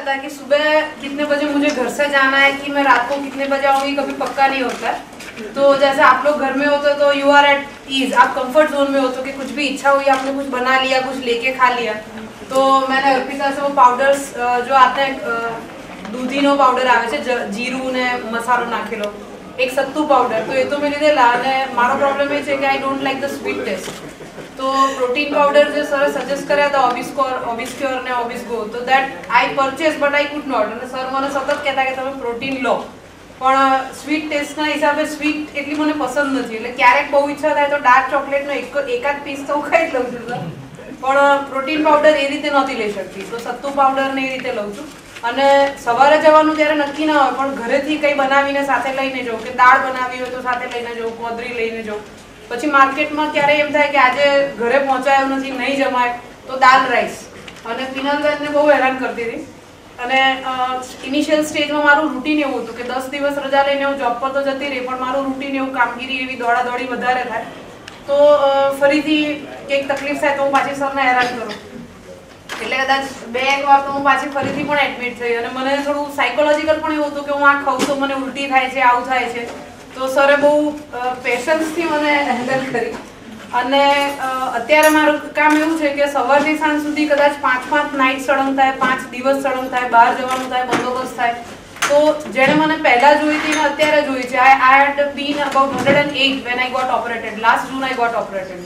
था कि सुबह कितने बजे मुझे घर से जाना है कि मैं रात को कितने बजे आऊँगी, कभी पक्का नहीं होता है। तो जैसे आप लोग घर में होते तो यू आर एट ईज, आप कंफर्ट जोन में हो तो कि कुछ भी इच्छा हुई आपने कुछ बना लिया, कुछ लेके खा लिया। तो मैंने अर्पिता से वो पाउडर्स जो आते हैं, दूधीनो पाउडर आवे छे, जीरू ने मसालो नाखेलो, एक सत्तू पाउडर, तो ये तो मैं લીધેલા અને મારો પ્રોબ્લેમ એ છે કે I don't like the sweet taste. તો પ્રોટીન પાવડર જે સર સજેસ્ટ કર્યા હતા ઓબિસ્ક્યોર ને ઓબિસ્ગો, તો that I purchase but I could not, અને સર મને સતત કહેતા કે તમે પ્રોટીન લો, પણ સ્વીટ ટેસ્ટના હિસાબે સ્વીટ એટલી મને પસંદ નથી, એટલે ક્યારેક બહુ ઈચ્છા થાય તો ડાર્ક ચોકલેટનો એકાદ પીસ તો ખાઈ જ લઉં છું, પણ પ્રોટીન પાવડર એ રીતે નહોતી લઈ શકતી, તો સત્તુ પાવડર ને એ રીતે લઉં છું। અને સવારે જવાનું ત્યારે નક્કી ના હોય, પણ ઘરેથી કંઈ બનાવીને સાથે લઈને જાઉં, કે દાળ બનાવી હોય તો સાથે લઈને જાઉં, કોદરી લઈને જાઉં, પછી માર્કેટમાં ક્યારે એમ થાય કે આજે ઘરે પહોંચાયું નથી, નહીં જમાય તો દાલ રાઈસ। અને પિનલબેનને બહુ હેરાન કરતી હતી, અને ઇનિશિયલ સ્ટેજમાં મારું રૂટીન એવું હતું કે 10 દિવસ રજા લઈને હું જોબ પર તો જતી રહી, પણ મારું રૂટીન એવું કામગીરી એવી દોડાદોડી વધારે થાય, તો ફરીથી કંઈક તકલીફ થાય તો હું પાછી સરને હેરાન કરું, એટલે કદાચ 2-1 વાર તો હું પાછી ફરીથી પણ એડમિટ થઈ, અને મને થોડું સાયકોલોજીકલ પણ એવું હતું કે હું આ ખાઉં તો મને ઉલટી થાય છે, આવું થાય છે, તો સરે બહુ પેશન્સથી મને હેન્ડલ કરી। અને અત્યારે મારું કામ એવું છે કે સવારથી સાંજ સુધી કદાચ 5 નાઇટ સળંગ થાય, 5 દિવસ સળંગ થાય, બહાર જવાનું થાય, બંદોબસ્ત થાય, તો જેણે મને પહેલા જોઈ હતી ને અત્યારે જોઈ છે, I had been about 108 when I got operated. Last June I got operated.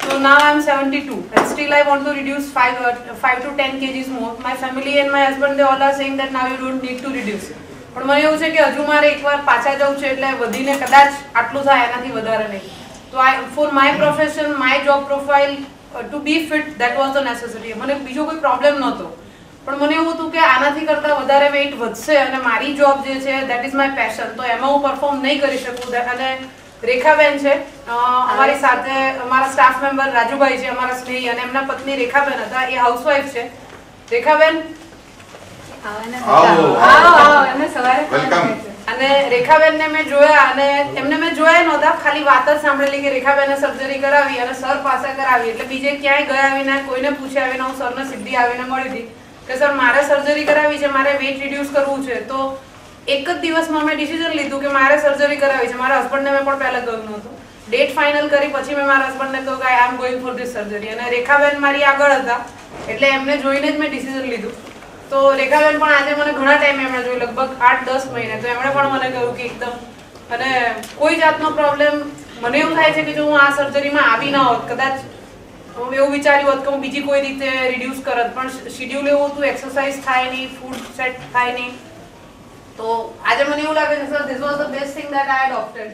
So now I am 72 and still I want to reduce 5 to 10 kgs more. My family and my husband, they all are saying that now you don't need to reduce. પણ મને એવું છે કે હજુ મારે એકવાર પાછા જવું છે, એટલે વધીને કદાચ આટલું થાય, એનાથી વધારે નહીં। તો for my profession, my job profile, to be fit, that was the necessity. મને બીજો કોઈ પ્રોબ્લેમ નહોતો, પણ મને એવું હતું કે આનાથી કરતાં વધારે વેઇટ વધશે, અને મારી જોબ જે છે દેટ ઇઝ માય પેશન, તો એમાં હું પરફોર્મ નહીં કરી શકું। અને રેખાબેન છે અમારી સાથે, અમારા સ્ટાફ મેમ્બર રાજુભાઈ છે, અમારા સ્નેહી, અને એમના પત્ની રેખાબેન હતા, એ હાઉસવાઈફ છે। રેખાબેન અને રેખાબેનને મેં જોયા, અને એમને મેં જોયા નહોતા, ખાલી વાત જ સાંભળેલી કે રેખાબેને સર્જરી કરાવી અને સર પાસે કરાવી, એટલે બીજે ક્યાંય ગયા વિના, કોઈને પૂછ્યા વિના હું સરને સીધી આવીને મળી હતી કે સર મારે સર્જરી કરાવી છે, મારે વેઇટ રિડ્યુસ કરવું છે। તો એક જ દિવસમાં મેં ડિસિઝન લીધું કે મારે સર્જરી કરાવી છે। મારા હસબન્ડને મેં પણ પહેલાં કહ્યું નહોતું, ડેટ ફાઇનલ કરી પછી મેં મારા હસબન્ડને કહ્યું કે I am going for this surgery, અને રેખાબેન મારી આગળ હતા, એટલે એમને જોઈને જ મેં ડિસિઝન લીધું। તો રેખાબેન પણ આજે મને ઘણા ટાઈમ એમણે જોયું, લગભગ 8-10 મહિને, તો એમણે પણ મને કહ્યું કે એકદમ, અને કોઈ જાતનો પ્રોબ્લેમ, મને એવું થાય છે કે જો હું આ સર્જરીમાં આવી ના હોત, કદાચ હું એવું વિચાર્યું હોત કે હું બીજી કોઈ રીતે રિડ્યુસ કરત, પણ શિડ્યુલ એવું હતું, એક્સરસાઇઝ થાય નહીં, ફૂડ સેટ થાય નહીં, તો આજે મને એવું લાગે છે sir this was the best thing that I had ઓપ્ટેડ।